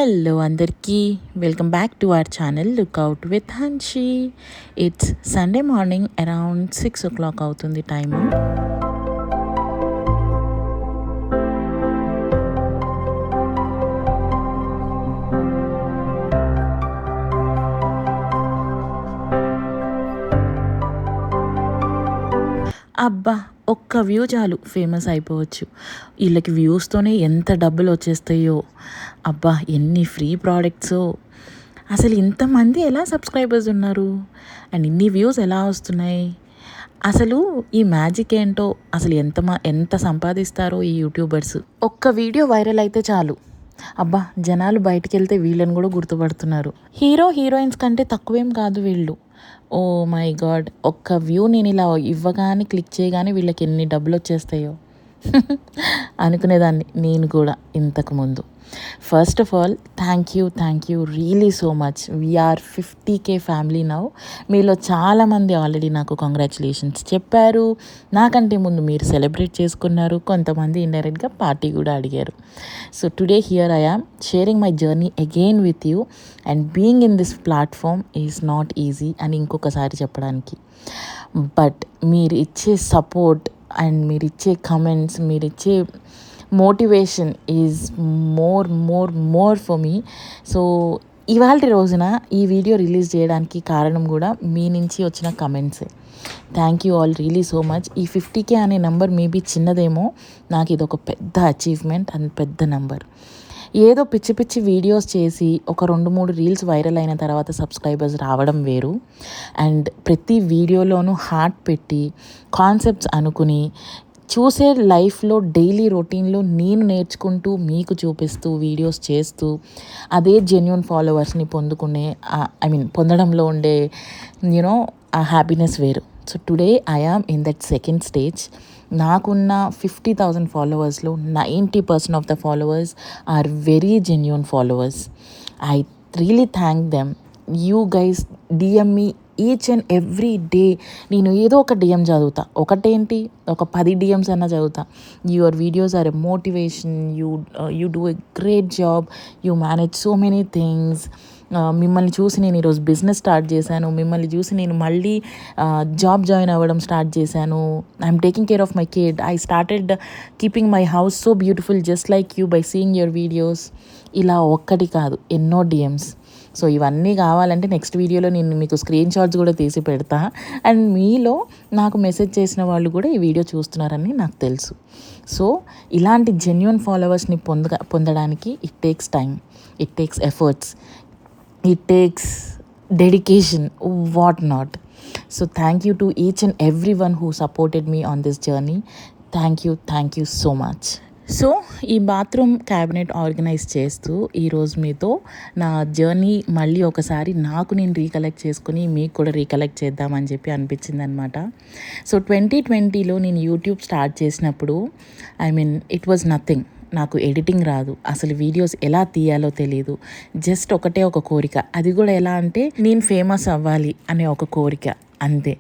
Hello అందరికీ, welcome back to our channel lookout with Hanshi. It's Sunday morning around 6 o'clock అవుతుంది time. అబ్బా, ఒక్క view చాలు ఫేమస్ అయిపోవచ్చు. వీళ్ళకి వ్యూస్తోనే ఎంత డబ్బులు వచ్చేస్తాయో. అబ్బా, ఎన్ని ఫ్రీ ప్రోడక్ట్సో. అసలు ఇంతమంది ఎలా సబ్స్క్రైబర్స్ ఉన్నారు అండ్ ఇన్ని వ్యూస్ ఎలా వస్తున్నాయి? అసలు ఈ మ్యాజిక్ ఏంటో, అసలు ఎంత సంపాదిస్తారో ఈ యూట్యూబర్స్. ఒక్క వీడియో వైరల్ అయితే చాలు, అబ్బా జనాలు బయటికి వెళ్తే వీళ్ళని కూడా గుర్తుపడుతున్నారు. హీరోయిన్స్ కంటే తక్కువేం కాదు వీళ్ళు. ఓ మై గాడ్, ఒక్క వ్యూ నేను ఇలా ఇవ్వగానే క్లిక్ చేయగానే వీళ్ళకి ఎన్ని డబ్బులు వచ్చేస్తాయో అనుకునేదాన్ని నేను కూడా ఇంతకుముందు. First of all thank you really so much. We are 50K family now. మీలో చాలామంది ఆల్రెడీ నాకు కంగ్రాచులేషన్స్ చెప్పారు. నాకంటే ముందు మీరు సెలబ్రేట్ చేసుకున్నారు. కొంతమంది ఇండైరెక్ట్గా పార్టీ కూడా అడిగారు. So today here I am sharing my journey again with you. And being in this platform is not easy అని ఇంకొకసారి చెప్పడానికి. బట్ మీరు ఇచ్చే సపోర్ట్ అండ్ మీరు ఇచ్చే కమెంట్స్, మీరు ఇచ్చే motivation is more for me. So ఇవాళ రోజున ఈ వీడియో రిలీజ్ చేయడానికి కారణం కూడా మీ నుంచి వచ్చిన కమెంట్సే. Thank you all really so much. ఈ 50K అనే నెంబర్ మేబీ చిన్నదేమో, నాకు ఇది ఒక పెద్ద అచీవ్మెంట్ అండ్ పెద్ద నెంబర్. ఏదో పిచ్చి వీడియోస్ చేసి ఒక 2-3 రీల్స్ వైరల్ అయిన తర్వాత సబ్స్క్రైబర్స్ రావడం వేరు. అండ్ ప్రతి వీడియోలోనూ హార్ట్ పెట్టి కాన్సెప్ట్స్ అనుకుని చూసే లైఫ్లో డైలీ రొటీన్లో నేను నేర్చుకుంటూ మీకు చూపిస్తూ వీడియోస్ చేస్తూ అదే జెన్యూన్ ఫాలోవర్స్ని పొందడంలో ఉండే ఆ హ్యాపీనెస్ వేరు. So today I am in that second stage. నాకున్న 50,000 ఫాలోవర్స్లో 90% of the followers are very genuine followers. I really thank them. You guys DM me each and every day. నేను ఏదో ఒక డిఎం చదువుతా, ఒకటేంటి ఒక 10 DMs అన్నా చదువుతా. Your videos are a motivation. You do a great job. You manage so many things. మిమ్మల్ని చూసి నేను ఈరోజు బిజినెస్ స్టార్ట్ చేశాను. మిమ్మల్ని చూసి నేను మళ్ళీ జాబ్ జాయిన్ అవ్వడం స్టార్ట్ చేశాను. I'm taking care of my kid. I started keeping my house so beautiful just like you by seeing your videos. ఇలా ఒక్కటి కాదు, ఎన్నో DMs. సో ఇవన్నీ కావాలంటే నెక్స్ట్ వీడియోలో నేను మీకు స్క్రీన్ షాట్స్ కూడా తీసి పెడతా. అండ్ మీలో నాకు మెసేజ్ చేసిన వాళ్ళు కూడా ఈ వీడియో చూస్తున్నారని నాకు తెలుసు. సో ఇలాంటి జెన్యూన్ ఫాలోవర్స్ని పొందడానికి it takes time, it takes efforts, it takes dedication, what not. So thank you to each and everyone who supported me on this journey. Thank you so much. So ఈ bathroom cabinet organise చేస్తూ ఈరోజు మీతో నా journey మళ్ళీ ఒకసారి నాకు నేను recollect చేసుకుని మీకు కూడా రీకలెక్ట్ చేద్దామని చెప్పి అనిపించింది అనమాట. సో 2020లో నేను యూట్యూబ్ స్టార్ట్ చేసినప్పుడు ఇట్ వాజ్ నథింగ్. నాకు ఎడిటింగ్ రాదు, అసలు వీడియోస్ ఎలా తీయాలో తెలియదు. జస్ట్ ఒకటే ఒక కోరిక, అది కూడా ఎలా అంటే నేను ఫేమస్ అవ్వాలి అనే ఒక కోరిక, అంతే.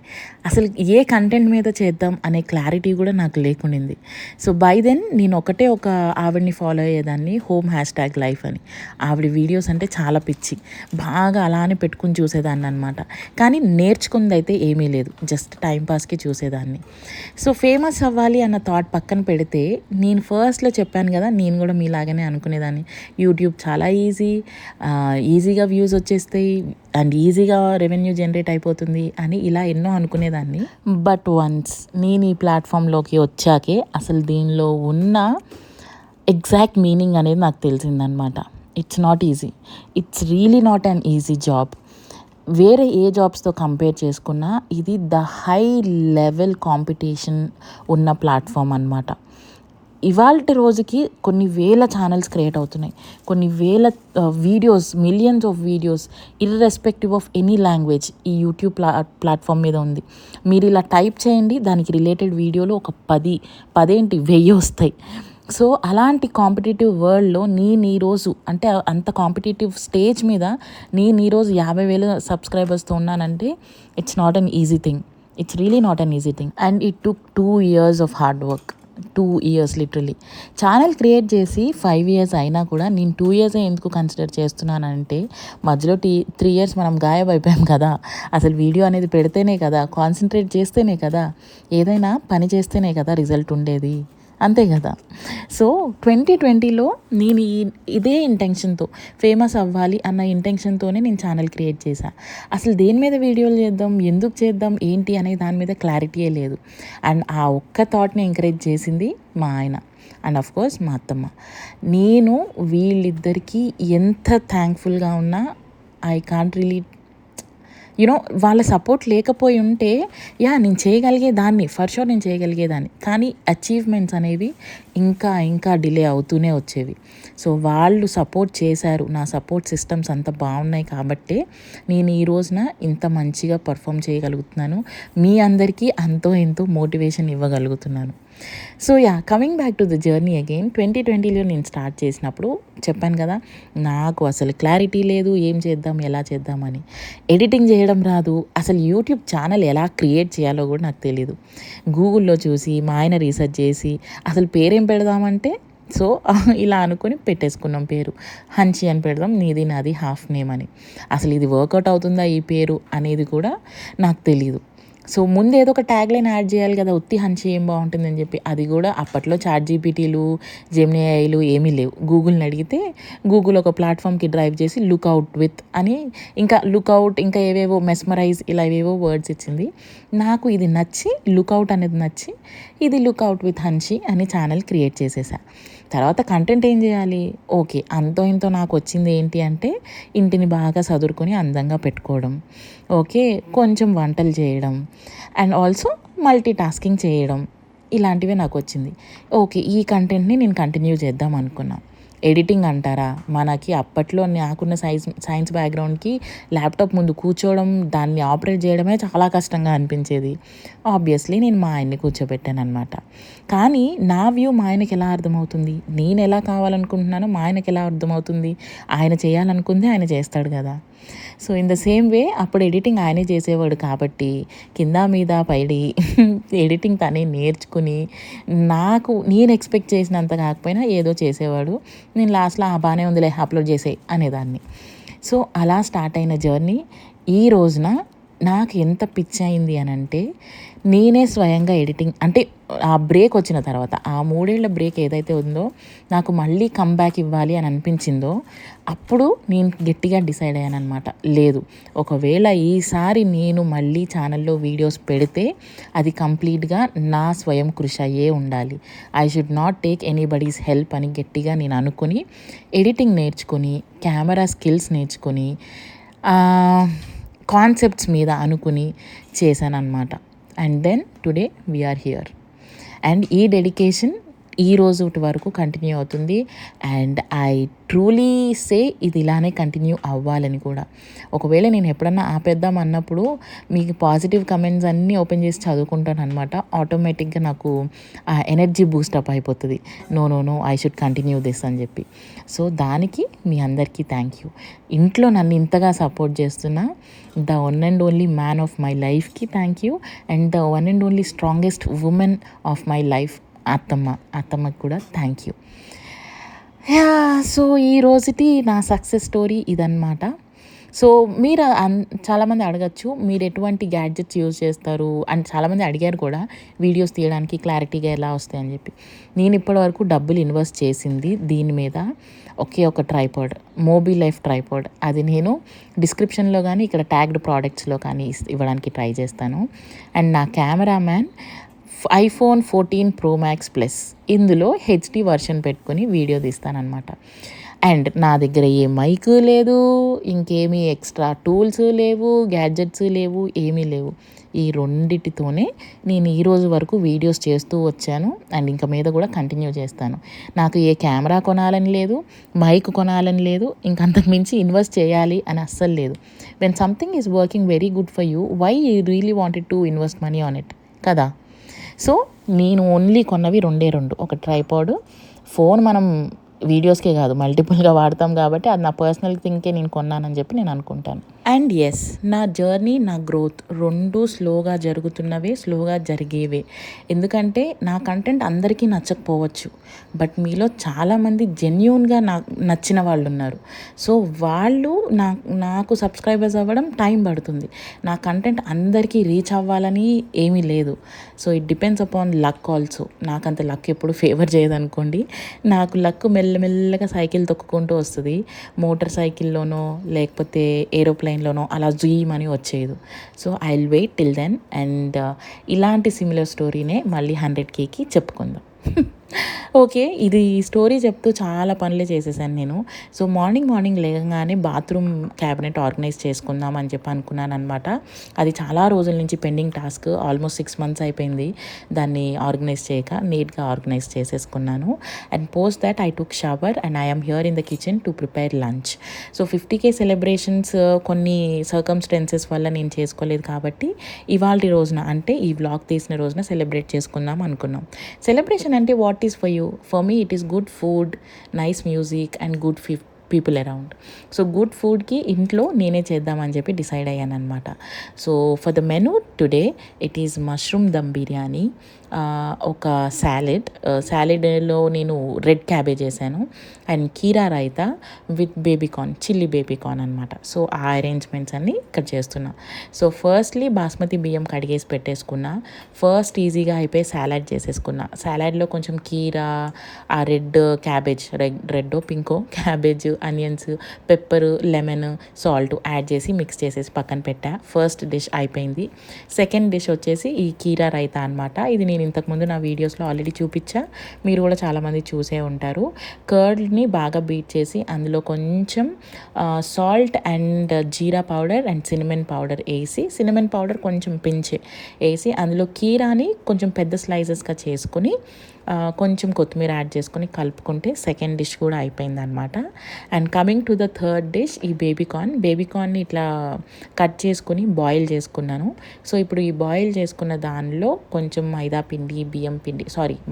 అసలు ఏ కంటెంట్ మీద చేద్దాం అనే క్లారిటీ కూడా నాకు లేకుండింది. సో బై దెన్ నేను ఒకటే ఒక ఆవిడని ఫాలో అయ్యేదాన్ని, #HomeLife అని. ఆవిడ వీడియోస్ అంటే చాలా పిచ్చి, బాగా అలానే పెట్టుకుని చూసేదాన్ని అనమాట. కానీ నేర్చుకుంది అయితే ఏమీ లేదు, జస్ట్ టైంపాస్కి చూసేదాన్ని. సో ఫేమస్ అవ్వాలి అన్న థాట్ పక్కన పెడితే, నేను ఫస్ట్లో చెప్పాను కదా, నేను కూడా మీలాగానే అనుకునేదాన్ని. యూట్యూబ్ చాలా ఈజీగా వ్యూస్ వచ్చేస్తాయి అండ్ ఈజీగా రెవెన్యూ జనరేట్ అయిపోతుంది అని ఇలా ఎన్నో అనుకునేదాన్ని. బట్ వన్స్ నేను ఈ ప్లాట్ఫామ్లోకి వచ్చాకే అసలు దీనిలో ఉన్న ఎగ్జాక్ట్ మీనింగ్ అనేది నాకు తెలిసిందనమాట. It's not easy, it's really not an easy job. వేరే ఏ జాబ్స్తో కంపేర్ చేసుకున్నా ఇది ద హై లెవెల్ కాంపిటీషన్ ఉన్న ప్లాట్ఫామ్ అనమాట. ఇవాల్టి రోజుకి కొన్ని వేల ఛానల్స్ క్రియేట్ అవుతున్నాయి, కొన్ని వేల videos, millions of videos irrespective of any language ఈ యూట్యూబ్ ప్లాట్ఫామ్ మీద ఉంది. మీరు ఇలా టైప్ చేయండి, దానికి రిలేటెడ్ వీడియోలు ఒక 10 వస్తాయి. సో అలాంటి కాంపిటేటివ్ వరల్డ్లో నేను ఈరోజు అంటే అంత కాంపిటేటివ్ స్టేజ్ మీద నేను ఈరోజు 50,000 సబ్స్క్రైబర్స్తో ఉన్నానంటే it's not an easy thing. It's really not an easy thing. And it took 2 years of hard work. 2 years literally. Channel create చేసి 5 years అయినా కూడా నేను 2 years ఎందుకు కన్సిడర్ చేస్తున్నానంటే మధ్యలో 3 years మనం గాయమైపోయాం కదా. అసలు వీడియో అనేది పెడితేనే కదా, కాన్సన్ట్రేట్ చేస్తేనే కదా, ఏదైనా పని చేస్తేనే కదా రిజల్ట్ ఉండేది, అంతే కదా. సో 2020లో నేను ఇదే ఇంటెన్షన్తో ఫేమస్ అవ్వాలి అన్న ఇంటెన్షన్తోనే నేను ఛానల్ క్రియేట్ చేశాను. అసలు దేని మీద వీడియోలు చేద్దాం, ఎందుకు చేద్దాం, ఏంటి అనే దాని మీద క్లారిటీయే లేదు. అండ్ ఆ ఒక్క థాట్ని ఎంకరేజ్ చేసింది మా ఆయన అండ్ ఆఫ్ కోర్స్ మా అత్తమ్మ. నేను వీళ్ళిద్దరికీ ఎంత థ్యాంక్ఫుల్గా ఉన్నా ఐ కాంట్ రియలీ వాళ్ళ సపోర్ట్ లేకపోయి ఉంటే నేను చేయగలిగేదాన్ని, ఫర్ షూర్ నేను చేయగలిగేదాన్ని. కానీ అచీవ్మెంట్స్ అనేవి ఇంకా ఇంకా డిలే అవుతూనే వచ్చేవి. సో వాళ్ళు సపోర్ట్ చేశారు, నా సపోర్ట్ సిస్టమ్స్ అంత బాగున్నాయి కాబట్టే నేను ఈ రోజున ఇంత మంచిగా పర్ఫామ్ చేయగలుగుతున్నాను, మీ అందరికీ అంతో ఎంతో మోటివేషన్ ఇవ్వగలుగుతున్నాను. So coming back to the journey again. 2020లో నేను స్టార్ట్ చేసినప్పుడు చెప్పాను కదా, నాకు అసలు క్లారిటీ లేదు, ఏం చేద్దాం, ఎలా చేద్దామని. ఎడిటింగ్ చేయడం రాదు, అసలు యూట్యూబ్ ఛానల్ ఎలా క్రియేట్ చేయాలో కూడా నాకు తెలీదు. గూగుల్లో చూసి మా ఆయన రీసెర్చ్ చేసి అసలు పేరేం పెడదామంటే సో ఇలా అనుకొని పెట్టేసుకున్నాం పేరు. హన్షి అని పెడదాం, నీది నాది హాఫ్ నేమ్ అని. అసలు ఇది వర్కౌట్ అవుతుందా ఈ పేరు అనేది కూడా నాకు తెలీదు. సో ముందు ఏదో ఒక ట్యాగ్ లైన్ యాడ్ చేయాలి కదా, ఉత్తి హన్షి ఏం బాగుంటుందని చెప్పి. అది కూడా అప్పట్లో ChatGPTలు, జెమినిఐలు ఏమీ లేవు. గూగుల్ని అడిగితే గూగుల్ ఒక ప్లాట్ఫామ్కి డ్రైవ్ చేసి లుక్అవుట్ విత్ అని, ఇంకా లుక్అవుట్, ఇంకా ఏవేవో మెస్మరైజ్, ఇలా ఏవేవో వర్డ్స్ ఇచ్చింది. నాకు ఇది నచ్చి, లుక్అవుట్ అనేది నచ్చి, ఇది లుక్అవుట్ విత్ హన్షి అని ఛానల్ క్రియేట్ చేసేసా. తర్వాత కంటెంట్ ఏం చేయాలి, ఓకే అంతో ఇంతో నాకు వచ్చింది ఏంటి అంటే ఇంటిని బాగా సదురుకొని అందంగా పెట్టుకోవడం, ఓకే కొంచెం వంటలు చేయడం, అండ్ ఆల్సో మల్టీ టాస్కింగ్ చేయడం, ఇలాంటివే నాకు వచ్చింది. ఓకే ఈ కంటెంట్ని నేను కంటిన్యూ చేద్దాం అనుకున్నాను. ఎడిటింగ్ అంటారా, మనకి అప్పట్లో నాకున్న సైన్స్ బ్యాక్గ్రౌండ్కి ల్యాప్టాప్ ముందు కూర్చోవడం, దాన్ని ఆపరేట్ చేయడమే చాలా కష్టంగా అనిపించేది. ఆబ్వియస్లీ నేను మా ఆయన్ని కూర్చోబెట్టాను అనమాట. కానీ నా వ్యూ మా ఆయనకి ఎలా అర్థమవుతుంది, నేను ఎలా కావాలనుకుంటున్నానో మా ఆయనకి ఎలా అర్థమవుతుంది, ఆయన చేయాలనుకుంది ఆయన చేస్తాడు కదా. So in the same way అప్పుడు ఎడిటింగ్ ఆయనే చేసేవాడు కాబట్టి కింద మీద పడి ఎడిటింగ్ తనే నేర్చుకుని నేను ఎక్స్పెక్ట్ చేసినంత కాకపోయినా ఏదో చేసేవాడు. నేను లాస్ట్లో బాగానే ఉందిలే అప్లోడ్ చేసేయి అనేదాన్ని. సో అలా స్టార్ట్ అయిన జర్నీ ఈ రోజున నాకు ఎంత పిచ్చి అయింది అని అంటే, నేనే స్వయంగా ఎడిటింగ్ అంటే ఆ బ్రేక్ వచ్చిన తర్వాత, ఆ 3 ఏళ్ల బ్రేక్ ఏదైతే ఉందో నాకు మళ్ళీ కమ్బ్యాక్ ఇవ్వాలి అని అనిపించిందో అప్పుడు నేను గట్టిగా డిసైడ్ అయ్యాను అనమాట. లేదు, ఒకవేళ ఈసారి నేను మళ్ళీ ఛానల్లో వీడియోస్ పెడితే అది కంప్లీట్గా నా స్వయం కృషి అయ్యే ఉండాలి. I should not take anybody's help అని గట్టిగా నేను అనుకుని ఎడిటింగ్ నేర్చుకొని, కెమెరా స్కిల్స్ నేర్చుకొని, కాన్సెప్ట్స్ మీద అనుకుని చేశానన్నమాట. And then today we are here. And ఈ డెడికేషన్ ఈ రోజు వరకు కంటిన్యూ అవుతుంది. అండ్ ఐ ట్రూలీ సే ఇది ఇలానే కంటిన్యూ అవ్వాలని కూడా. ఒకవేళ నేను ఎప్పుడన్నా ఆపేద్దాం అన్నప్పుడు మీకు పాజిటివ్ కమెంట్స్ అన్నీ ఓపెన్ చేసి చదువుకుంటాను అనమాట. ఆటోమేటిక్గా నాకు ఆ ఎనర్జీ బూస్టప్ అయిపోతుంది. No I should continue this అని చెప్పి. సో దానికి మీ అందరికీ థ్యాంక్ యూ. ఇంట్లో నన్ను ఇంతగా సపోర్ట్ చేస్తున్న the one and only man of my లైఫ్కి thank you. And the one and only strongest women of my life అత్తమ్మకి కూడా థ్యాంక్ యూ. సో ఈ రోజుటి నా సక్సెస్ స్టోరీ ఇదన్నమాట. సో మీరు చాలామంది అడగచ్చు, మీరు ఎటువంటి గ్యాడ్జెట్స్ యూజ్ చేస్తారు అని చాలామంది అడిగారు కూడా, వీడియోస్ తీయడానికి క్లారిటీగా ఎలా వస్తాయని చెప్పి. నేను ఇప్పటివరకు డబ్బులు ఇన్వెస్ట్ చేసింది దీని మీద ఒక ట్రైపాడ్, మోబీ లైఫ్ ట్రైపాడ్. అది నేను డిస్క్రిప్షన్లో కానీ ఇక్కడ ట్యాగ్డ్ ప్రోడక్ట్స్లో కానీ ఇవ్వడానికి ట్రై చేస్తాను. అండ్ నా cameraman iPhone 14 Pro Max Plus, ఇందులో HD వర్షన్ పెట్టుకొని వీడియో తీస్తానన్నమాట. అండ్ నా దగ్గర ఏ మైకు లేదు, ఇంకేమీ ఎక్స్ట్రా టూల్స్ లేవు, గ్యాడ్జెట్స్ లేవు, ఏమీ లేవు. ఈ రెండిటితోనే నేను ఈరోజు వరకు వీడియోస్ చేస్తూ వచ్చాను అండ్ ఇంకా మీద కూడా కంటిన్యూ చేస్తాను. నాకు ఏ కెమెరా కొనాలని లేదు, మైక్ కొనాలని లేదు, ఇంకంతకు మించి ఇన్వెస్ట్ చేయాలి అని అస్సలు లేదు. When something is working very good for you, why you really wanted to invest money on it కదా. సో నేను ఓన్లీ కొన్నవి రెండు, ఒక ట్రైపాడ్, ఫోన్ మనం వీడియోస్కే కాదు మల్టిపుల్గా వాడతాం కాబట్టి అది నా పర్సనల్ థింగ్కే నేను కొన్నానని చెప్పి నేను అనుకుంటాను. అండ్ ఎస్, నా జర్నీ, నా గ్రోత్ రెండు స్లోగా జరుగుతున్నవే, స్లోగా జరిగేవే. ఎందుకంటే నా కంటెంట్ అందరికీ నచ్చకపోవచ్చు, బట్ మీలో చాలామంది జెన్యూన్గా నచ్చిన వాళ్ళు ఉన్నారు. సో వాళ్ళు నాకు సబ్స్క్రైబర్స్ అవ్వడం టైం పడుతుంది. నా కంటెంట్ అందరికీ రీచ్ అవ్వాలని ఏమీ లేదు. So it depends upon luck also. నాకంత లక్ ఎప్పుడు ఫేవర్ చేయదనుకోండి. నాకు లక్ మెల్లమెల్లగా సైకిల్ తొక్కుకుంటూ వస్తుంది. మోటార్ సైకిల్లోనో లేకపోతే ఏరోప్లేన్లోనో అలా జూయమని వచ్చేది. So I will wait till then and ఇలాంటి సిమిలర్ స్టోరీనే మళ్ళీ 100Kకి చెప్పుకుందాం. ఓకే, ఇది స్టోరీ చెప్తూ చాలా పనులే చేసేసాను నేను. సో మార్నింగ్ లేవగానే బాత్రూమ్ క్యాబినెట్ ఆర్గనైజ్ చేసుకుందాం అని చెప్పి అనుకున్నాను అనమాట. అది చాలా రోజుల నుంచి పెండింగ్ టాస్క్, ఆల్మోస్ట్ 6 months అయిపోయింది దాన్ని ఆర్గనైజ్ చేయక. నీట్గా ఆర్గనైజ్ చేసేసుకున్నాను. And post that I took shower and I'm here in the kitchen to prepare lunch. So 50K celebrations కొన్ని సర్కమ్స్టెన్సెస్ వల్ల నేను చేసుకోలేదు కాబట్టి ఇవాళ రోజున, అంటే ఈ వ్లాగ్ తీసిన రోజున సెలబ్రేట్ చేసుకుందాం అనుకున్నాం. సెలబ్రేషన్ అంటే what is for you? For me it is good food, nice music and good people around. So good ఫుడ్కి ఇంట్లో నేనే చేద్దామని చెప్పి డిసైడ్ అయ్యాను అనమాట. So for the menu today it is mushroom dum biryani, ఒక సాలెడ్లో నేను రెడ్ క్యాబేజ్ వేసాను అండ్ కీరా raita with baby corn, chilli baby corn అనమాట. సో ఆ అరేంజ్మెంట్స్ అన్నీ ఇక్కడ చేస్తున్నా. సో ఫస్ట్లీ బాస్మతి బియ్యం కడిగేసి పెట్టేసుకున్నా. ఫస్ట్ ఈజీగా అయిపోయి సాలడ్ చేసేసుకున్నా. సాలడ్లో కొంచెం కీరా, ఆ రెడ్ క్యాబేజ్, రెడ్డో పింకో cabbage, onions, pepper, lemon, salt add చేసి మిక్స్ చేసేసి పక్కన పెట్టా. ఫస్ట్ డిష్ అయిపోయింది. సెకండ్ డిష్ వచ్చేసి ఈ కీరా రైతా అనమాట. ఇది నేను ఇంతకుముందు నా వీడియోస్లో ఆల్రెడీ చూపించా, మీరు కూడా చాలామంది చూసే ఉంటారు. కర్డ్ని బాగా బీట్ చేసి అందులో కొంచెం సాల్ట్ అండ్ జీరా పౌడర్ అండ్ సినమన్ పౌడర్ వేసి, సినమన్ పౌడర్ కొంచెం పించే వేసి అందులో కీరాని కొంచెం పెద్ద స్లైసెస్గా చేసుకుని కొంచెం కొత్తిమీర యాడ్ చేసుకొని కలుపుకుంటే సెకండ్ డిష్ కూడా అయిపోయింది అనమాట. And coming to the third dish, ఈ బేబీకార్న్ని ఇట్లా కట్ చేసుకుని బాయిల్ చేసుకున్నాను. సో ఇప్పుడు ఈ బాయిల్ చేసుకున్న దానిలో కొంచెం మైదా పిండి,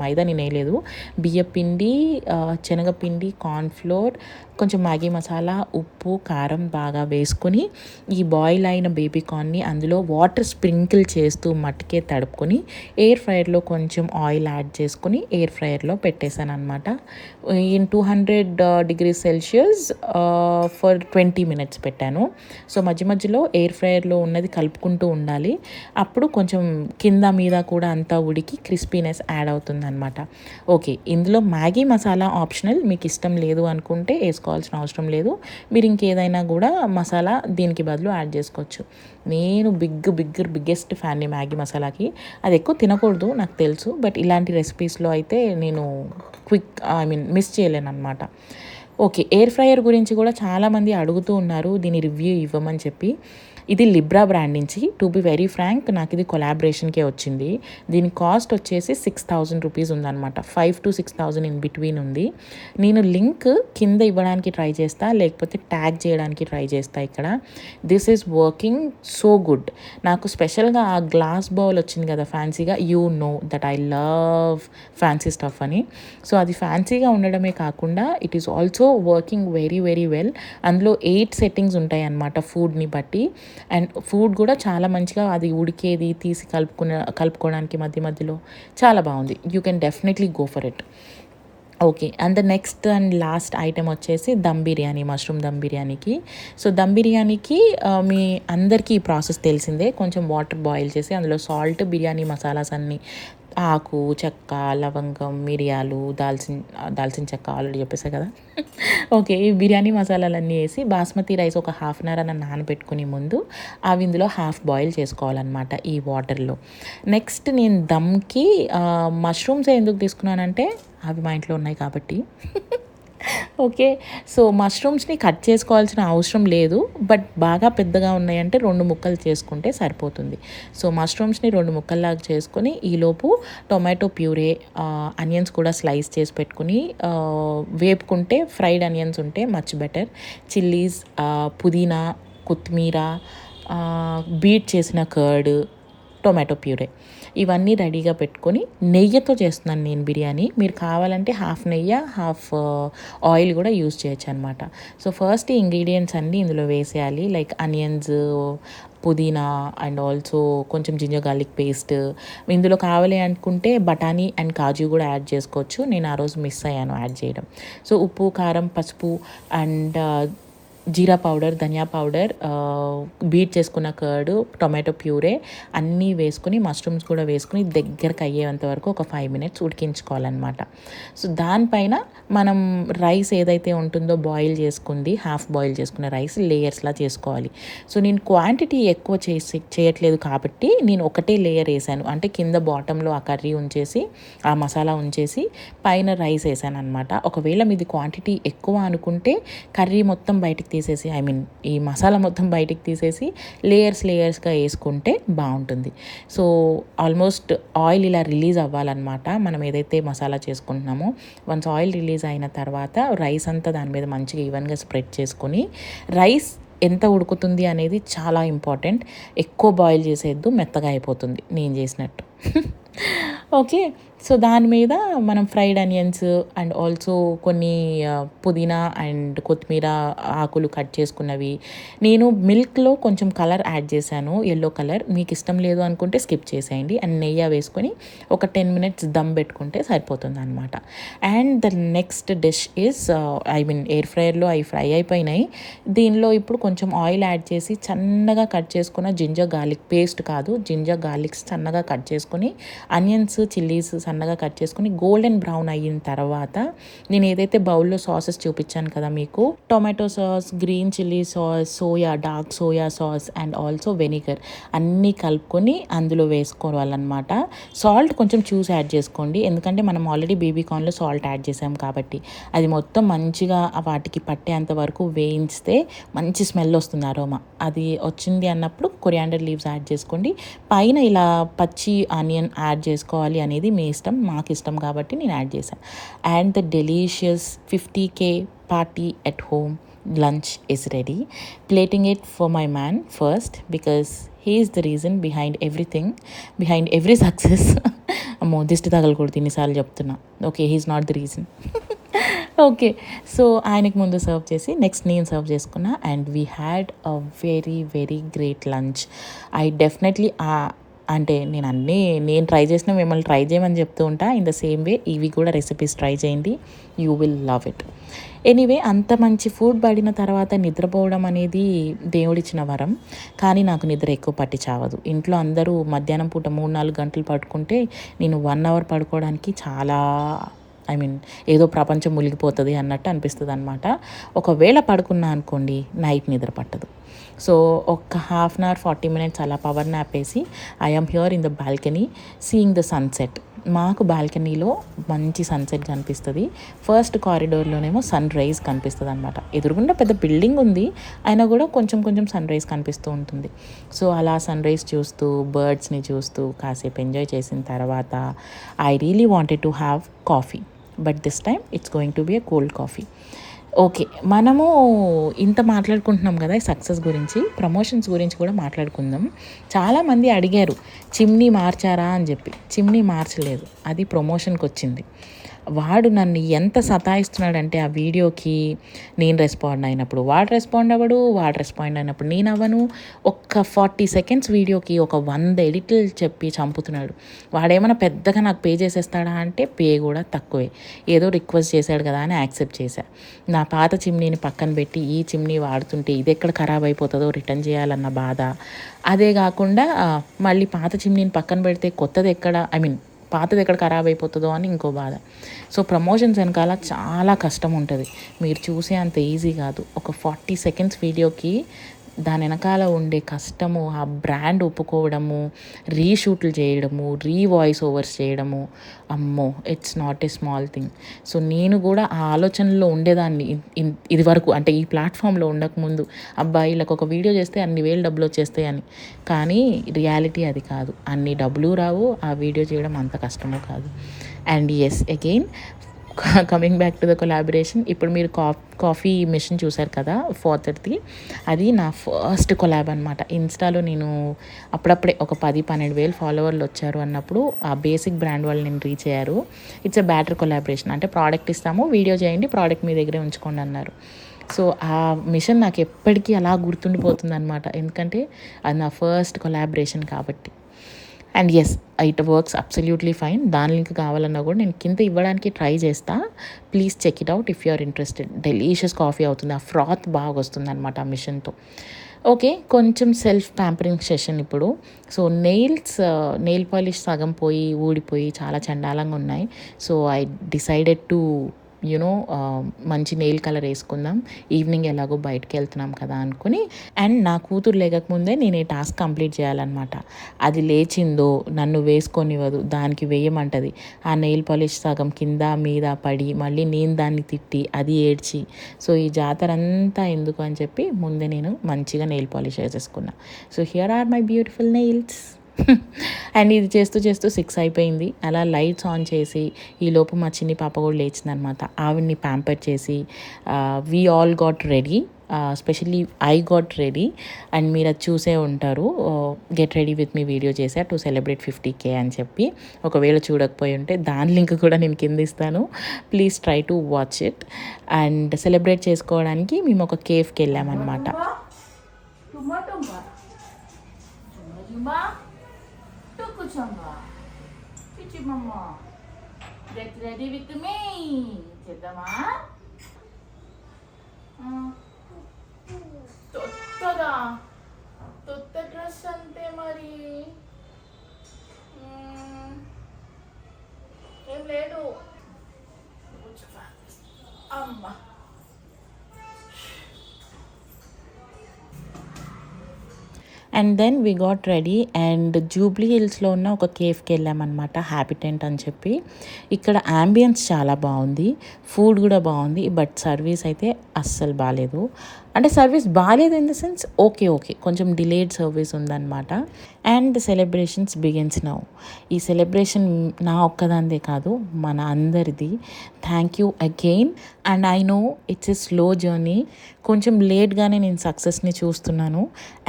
మైదా నేను వేయలేదు, బియ్యం పిండి, శనగపిండి, కార్న్ఫ్లోర్, కొంచెం మ్యాగీ మసాలా, ఉప్పు, కారం బాగా వేసుకొని ఈ బాయిల్ అయిన బేబీకార్న్ని అందులో వాటర్ స్ప్రింకిల్ చేస్తూ మట్టుకే తడుపుకొని ఎయిర్ ఫ్రైయర్లో కొంచెం ఆయిల్ యాడ్ చేసుకొని ఎయిర్ ఫ్రైయర్లో పెట్టేశాను అనమాట. ఇన్ 200°C ఫర్ 20 minutes పెట్టాను. సో మధ్యలో ఎయిర్ ఫ్రైయర్లో ఉన్నది కలుపుకుంటూ ఉండాలి. అప్పుడు కొంచెం కింద మీద కూడా అంతా ఉడికి క్రిస్పీనెస్ యాడ్ అవుతుంది అనమాట. ఓకే, ఇందులో మ్యాగీ మసాలా ఆప్షనల్, మీకు ఇష్టం లేదు అనుకుంటే వేసుకోవాల్సిన అవసరం లేదు. మీరు ఇంకేదైనా కూడా మసాలా దీనికి బదులు యాడ్ చేసుకోవచ్చు. నేను బిగ్గెస్ట్ ఫ్యాన్ని మ్యాగీ మసాలాకి. అది ఎక్కువ తినకూడదు నాకు తెలుసు, బట్ ఇలాంటి రెసిపీస్లో అయితే నేను మిస్ చేయలేను అనమాట. ఓకే, ఎయిర్ ఫ్రైయర్ గురించి కూడా చాలామంది అడుగుతూ ఉన్నారు దీని రివ్యూ ఇవ్వమని చెప్పి. ఇది లిబ్రా బ్రాండ్ నుంచి, టు బి వెరీ ఫ్రాంక్ నాకు ఇది కొలాబరేషన్కే వచ్చింది. దీని కాస్ట్ వచ్చేసి 6,000 రూపీస్ ఉందన్నమాట. 5,000 to 6,000 ఇన్ బిట్వీన్ ఉంది. నేను లింక్ కింద ఇవ్వడానికి ట్రై చేస్తా, లేకపోతే ట్యాగ్ చేయడానికి ట్రై చేస్తా. ఇక్కడ this is working so good. నాకు స్పెషల్గా ఆ గ్లాస్ బౌల్ వచ్చింది కదా ఫ్యాన్సీగా, you know that I love fancy stuff అని. సో అది ఫ్యాన్సీగా ఉండడమే కాకుండా it is also working very well. అందులో 8 సెట్టింగ్స్ ఉంటాయి అన్నమాట ఫుడ్ని బట్టి. అండ్ ఫుడ్ కూడా చాలా మంచిగా అది ఉడికేది తీసి కలుపుకోవడానికి మధ్యలో చాలా బాగుంది. You can definitely go for it. Okay, and the next and last item వచ్చేసి దమ్ బిర్యానీ, మష్రూమ్ దమ్ బిర్యానీకి. సో దమ్ బిర్యానీకి మీ అందరికీ ఈ ప్రాసెస్ తెలిసిందే. కొంచెం వాటర్ బాయిల్ చేసి అందులో సాల్ట్, బిర్యానీ మసాలాస్ అన్నీ, ఆకు, చెక్క, లవంగం, మిరియాలు, దాల్చిన చెక్క ఆల్రెడీ చెప్పేసా కదా. ఓకే, ఈ బిర్యానీ మసాలాలన్నీ వేసి బాస్మతి రైస్ ఒక 1/2 hour అన్న నానబెట్టుకుని ముందు అవి ఇందులో హాఫ్ బాయిల్ చేసుకోవాలన్నమాట ఈ వాటర్లో. నెక్స్ట్ నేను దమ్కి మష్రూమ్స్ ఎందుకు తీసుకున్నానంటే అవి మా ఇంట్లో ఉన్నాయి కాబట్టి. ఓకే. సో, మష్రూమ్స్‌ని కట్ చేసుకోవాల్సిన అవసరం లేదు. బట్ బాగా పెద్దగా ఉన్నాయంటే 2 ముక్కలు చేసుకుంటే సరిపోతుంది. సో, మష్రూమ్స్‌ని 2 ముక్కల్లాగా చేసుకొని ఈలోపు టొమాటో ప్యూరే, అనియన్స్ కూడా స్లైస్ చేసి పెట్టుకొని వేపుకుంటే ఫ్రైడ్ అనియన్స్ ఉంటే మచ్ బెటర్. చిల్లీస్, పుదీనా, కొత్తిమీర, బీట్ చేసిన కర్డ్, టొమాటో ప్యూరే ఇవన్నీ రెడీగా పెట్టుకొని నెయ్యితో చేస్తున్నాను నేను బిర్యానీ. మీరు కావాలంటే హాఫ్ నెయ్యి, హాఫ్ ఆయిల్ కూడా యూజ్ చేయొచ్చు అనమాట. సో ఫస్ట్ ఈ ఇంగ్రీడియంట్స్ అన్నీ ఇందులో వేసేయాలి. లైక్ ఆనియన్స్, పుదీనా అండ్ ఆల్సో కొంచెం జింజర్ గార్లిక్ పేస్ట్. ఇందులో కావాలి అనుకుంటే బఠానీ అండ్ కాజు కూడా యాడ్ చేసుకోవచ్చు. నేను ఆ రోజు మిస్ అయ్యాను యాడ్ చేయడం. సో ఉప్పు, కారం, పసుపు అండ్ జీరా పౌడర్, ధనియా పౌడర్, బీట్ చేసుకున్న కర్డ్, టొమాటో ప్యూరే అన్నీ వేసుకుని మష్రూమ్స్ కూడా వేసుకుని దగ్గరకు అయ్యేంత వరకు ఒక 5 మినిట్స్ ఉడికించుకోవాలన్నమాట. సో దానిపైన మనం రైస్ ఏదైతే ఉంటుందో బాయిల్ చేసుకుంది, హాఫ్ బాయిల్ చేసుకున్న రైస్ లేయర్స్లా చేసుకోవాలి. సో నేను క్వాంటిటీ ఎక్కువ చేయట్లేదు కాబట్టి నేను ఒకటే లేయర్ వేసాను. అంటే కింద బాటంలో ఆ కర్రీ ఉంచేసి, ఆ మసాలా ఉంచేసి పైన రైస్ వేసాను అనమాట. ఒకవేళ మీది క్వాంటిటీ ఎక్కువ అనుకుంటే కర్రీ మొత్తం బయటికి తీసేసి, ఈ మసాలా మొత్తం బయటికి తీసేసి లేయర్స్గా వేసుకుంటే బాగుంటుంది. సో ఆల్మోస్ట్ ఆయిల్ ఇలా రిలీజ్ అవ్వాలన్నమాట మనం ఏదైతే మసాలా చేసుకుంటున్నామో. వన్స్ ఆయిల్ రిలీజ్ అయిన తర్వాత రైస్ అంతా దాని మీద మంచిగా ఈవెన్గా స్ప్రెడ్ చేసుకొని, రైస్ ఎంత ఉడుకుతుంది అనేది చాలా ఇంపార్టెంట్. ఎక్కువ బాయిల్ చేసేద్దు, మెత్తగా అయిపోతుంది నేను చేసినట్టు. ఓకే. సో దాని మీద మనం ఫ్రైడ్ ఆనియన్స్ అండ్ ఆల్సో కొన్ని పుదీనా అండ్ కొత్తిమీర ఆకులు కట్ చేసుకున్నవి. నేను మిల్క్లో కొంచెం కలర్ యాడ్ చేశాను, ఎల్లో కలర్. మీకు ఇష్టం లేదు అనుకుంటే స్కిప్ చేసేయండి. అండ్ నెయ్యి వేసుకొని ఒక 10 మినిట్స్ దమ్ పెట్టుకుంటే సరిపోతుంది అనమాట. And the next dish is air ఫ్రైయర్లో అవి ఫ్రై అయిపోయినాయి. దీనిలో ఇప్పుడు కొంచెం ఆయిల్ యాడ్ చేసి సన్నగా కట్ చేసుకున్న జింజర్ గార్లిక్ పేస్ట్ కాదు, జింజర్ గార్లిక్స్ సన్నగా కట్ చేసుకొని, ఆనియన్స్, చిల్లీస్ సన్నగా కట్ చేసుకుని గోల్డెన్ బ్రౌన్ అయిన తర్వాత నేను ఏదైతే బౌల్లో సాసెస్ చూపించాను కదా మీకు, tomato sauce, green chilli sauce, soya, dark soya sauce and also vinegar అన్నీ కలుపుకొని అందులో వేసుకోవాలన్నమాట. సాల్ట్ కొంచెం చూసి యాడ్ చేసుకోండి, ఎందుకంటే మనం ఆల్రెడీ బేబీకార్న్లో సాల్ట్ యాడ్ చేసాం కాబట్టి. అది మొత్తం మంచిగా వాటికి పట్టేంత వరకు వేయించితే మంచి స్మెల్ వస్తుంది, అరోమా. అది వచ్చింది అన్నప్పుడు కొరియాండర్ లీవ్స్ యాడ్ చేసుకోండి. పైన ఇలా పచ్చి ఆనియన్ యాడ్ చేసుకోవాలి అనేది మీ ఇష్టం, మాకు ఇష్టం కాబట్టి నేను యాడ్ చేశాను. And the delicious 50K party at home lunch is ready. Plating it for my man first because he is the reason behind everything, behind every success. అమ్మో దిష్టి తగలకూడదు ఇన్నిసార్లు చెప్తున్నా. Okay, he is not the reason. Okay. So ఆయనకి ముందు serve చేసి next నేను serve చేసుకున్నా. And we had a very very great lunch. I definitely అంటే నేను ట్రై చేసిన మిమ్మల్ని ట్రై చేయమని చెప్తూ ఉంటా. ఇన్ ద సేమ్ వే ఇవి కూడా రెసిపీస్ ట్రై చేయండి, you will love it. Anyway, అంత మంచి ఫుడ్ పడిన తర్వాత నిద్రపోవడం అనేది దేవుడిచ్చిన వరం. కానీ నాకు నిద్ర ఎక్కువ పట్టి చావదు. ఇంట్లో అందరూ మధ్యాహ్నం పూట 3-4 గంటలు పడుకుంటే నేను 1 అవర్ పడుకోవడానికి చాలా ఏదో ప్రపంచం మునిగిపోతుంది అన్నట్టు అనిపిస్తుంది అనమాట. ఒకవేళ పడుకున్నా అనుకోండి నైట్ నిద్ర పట్టదు. సో ఒక 1/2 అవర్ 40 మినిట్స్ అలా పవర్ నాప్ వేసి I'm here in the balcony seeing the sunset. మాకు బాల్కనీలో మంచి సన్సెట్ కనిపిస్తుంది. ఫస్ట్ కారిడోర్లోనేమో సన్ రైజ్ కనిపిస్తుంది అనమాట. ఎదురుగుండా పెద్ద బిల్డింగ్ ఉంది, అయినా కూడా కొంచెం కొంచెం సన్ రైజ్ కనిపిస్తూ ఉంటుంది. సో అలా సన్ రైజ్ చూస్తూ బర్డ్స్ని చూస్తూ కాసేపు ఎంజాయ్ చేసిన తర్వాత I really wanted to have coffee, but this time it's going to be a cold coffee. Okay, మనము ఇంత మాట్లాడుకుంటున్నాం కదా సక్సెస్ గురించి, ప్రమోషన్స్ గురించి కూడా మాట్లాడుకుందాం. చాలామంది అడిగారు చిమ్నీ మార్చారా అని చెప్పి. చిమ్నీ మార్చలేదు, అది ప్రమోషన్కి వచ్చింది. వాడు నన్ను ఎంత సతాయిస్తున్నాడంటే ఆ వీడియోకి నేను రెస్పాండ్ అయినప్పుడు వాడు రెస్పాండ్ అవ్వడు, వాడు రెస్పాండ్ అయినప్పుడు నేను అవ్వను. ఒక్క 40 సెకండ్స్ వీడియోకి ఒక 100 ఎడిట్లు చెప్పి చంపుతున్నాడు. వాడేమైనా పెద్దగా నాకు పే చేసేస్తాడా అంటే పే కూడా తక్కువే. ఏదో రిక్వెస్ట్ చేశాడు కదా అని యాక్సెప్ట్ చేశా. నా పాత చిమ్నీని పక్కన పెట్టి ఈ చిమ్నీ వాడుతుంటే ఇది ఎక్కడ ఖరాబ్ అయిపోతుందో రిటర్న్ చేయాలన్న బాధ. అదే కాకుండా మళ్ళీ పాత చిమ్నీని పక్కన పెడితే కొత్తది ఎక్కడ పాతది ఎక్కడ ఖరాబ్ అయిపోతుందో అని ఇంకో బాధ. సో ప్రమోషన్స్ వెనకాల చాలా కష్టం ఉంటుంది, మీరు చూసే అంత ఈజీ కాదు. ఒక 40 సెకండ్స్ వీడియోకి దాని వెనకాల ఉండే కష్టము, ఆ బ్రాండ్ ఒప్పుకోవడము, రీషూట్లు చేయడము, వాయిస్ ఓవర్స్ చేయడము, అమ్మో it's not a small thing. So నేను కూడా ఆ ఆలోచనలో ఉండేదాన్ని ఇది వరకు, అంటే ఈ ప్లాట్ఫామ్లో ఉండకముందు, అబ్బాయి వీళ్ళకి ఒక వీడియో చేస్తే అన్ని వేలు డబ్బులు వచ్చేస్తాయని. కానీ రియాలిటీ అది కాదు, అన్ని డబ్బులు రావు, ఆ వీడియో చేయడం అంత కష్టమో కాదు. And yes again coming back to the collaboration, ఇప్పుడు మీరు కాఫీ మిషన్ చూసారు కదా ఫాదర్ది, అది నా ఫస్ట్ కొలాబ్ అనమాట. ఇన్స్టాలో నేను అప్పుడప్పుడే ఒక 10-12 వేలు ఫాలోవర్లు వచ్చారు అన్నప్పుడు ఆ బేసిక్ బ్రాండ్ వాళ్ళు నేను రీచ్ అయ్యారు. ఇట్స్ అ బ్యాటర్ కొలాబరేషన్, అంటే ప్రోడక్ట్ ఇస్తాము, వీడియో చేయండి, ప్రోడక్ట్ మీ దగ్గరే ఉంచుకోండి అన్నారు. సో ఆ మిషన్ నాకు ఎప్పటికీ అలా గుర్తుండిపోతుంది అనమాట, ఎందుకంటే అది నా ఫస్ట్ కొలాబరేషన్ కాబట్టి. And yes, it works absolutely fine. దాని లింక్ కావాలన్నా కూడా నేను కింద ఇవ్వడానికి ట్రై చేస్తా, please check it out if you are interested. Delicious coffee అవుతుంది, ఆ ఫ్రాత్ బాగా వస్తుంది అనమాట ఆ మిషన్తో. ఓకే, కొంచెం సెల్ఫ్ ప్యాంపరింగ్ సెషన్ ఇప్పుడు. సో నెయిల్ పాలిష్ సగం పోయి ఊడిపోయి చాలా చండాలంగా ఉన్నాయి. So I decided to you know మంచి నెయిల్ కలర్ వేసుకుందాం, ఈవినింగ్ ఎలాగో బయటకు వెళ్తున్నాం కదా అనుకుని. అండ్ నా కూతురు లేకముందే నేను ఈ టాస్క్ కంప్లీట్ చేయాలన్నమాట. అది లేచిందో నన్ను వేసుకొనివ్వదు, దానికి వేయమంటది. ఆ నెయిల్ పాలిష్ సగం కింద మీద పడి మళ్ళీ నేను దాన్ని తిట్టి అది ఏడ్చి, సో ఈ జాతర అంతా ఎందుకు అని చెప్పి ముందే నేను మంచిగా నెయిల్ పాలిష్ వేసేసుకున్నా. So here are my beautiful nails. And ఇది చేస్తూ చేస్తూ 6 అయిపోయింది. అలా లైట్స్ ఆన్ చేసి ఈలోపు మా చిన్ని పాప కూడా లేచిందనమాట. ఆవిడ్ని ప్యాంపర్ చేసి we all got ready, specially I got ready. And మీరు అది చూసే ఉంటారు, get ready with me video చేశా టు సెలబ్రేట్ 50K అని చెప్పి. ఒకవేళ చూడకపోయి ఉంటే దాని లింక్ కూడా నేను కింద ఇస్తాను, please try to watch it. And celebrate చేసుకోవడానికి మేము ఒక కేఫ్కి వెళ్ళామన్నమాట. Chumba, Pichi Mama, get ready with me. Chedama. Totta dress ante mari. Em ledu. Amma. And then we got ready and Jubilee హిల్స్లో ఉన్న ఒక కేఫ్కి వెళ్ళామన్నమాట, హ్యాబిటెంట్ అని చెప్పి. ఇక్కడ యాంబియన్స్ చాలా బాగుంది, ఫుడ్ కూడా బాగుంది, బట్ సర్వీస్ అయితే అస్సలు బాగాలేదు. అంటే సర్వీస్ బాగాలేదు ఇన్ ద సెన్స్ ఓకే కొంచెం డిలేడ్ సర్వీస్ ఉందన్నమాట. And the celebrations begins now. ఈ సెలబ్రేషన్ నా ఒక్కదాందే కాదు, మన అందరిది. Thank you again. And I know it's a slow journey, కొంచెం లేట్గానే నేను సక్సెస్ని చూస్తున్నాను.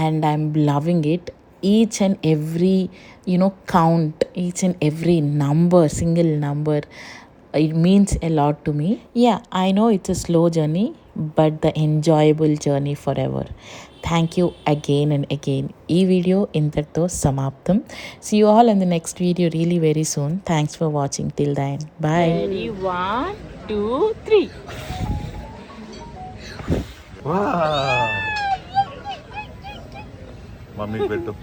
And I'm loving it. Each and every count, each and every number, single number, it means a lot to me. Yeah, I know it's a slow journey, but the enjoyable journey forever. Thank you again and again. Ee video intartho samaptam. See you all in the next video really very soon. Thanks for watching till then. Bye. Ready, 1, 2, 3. Wow. Mummy పెట్టు.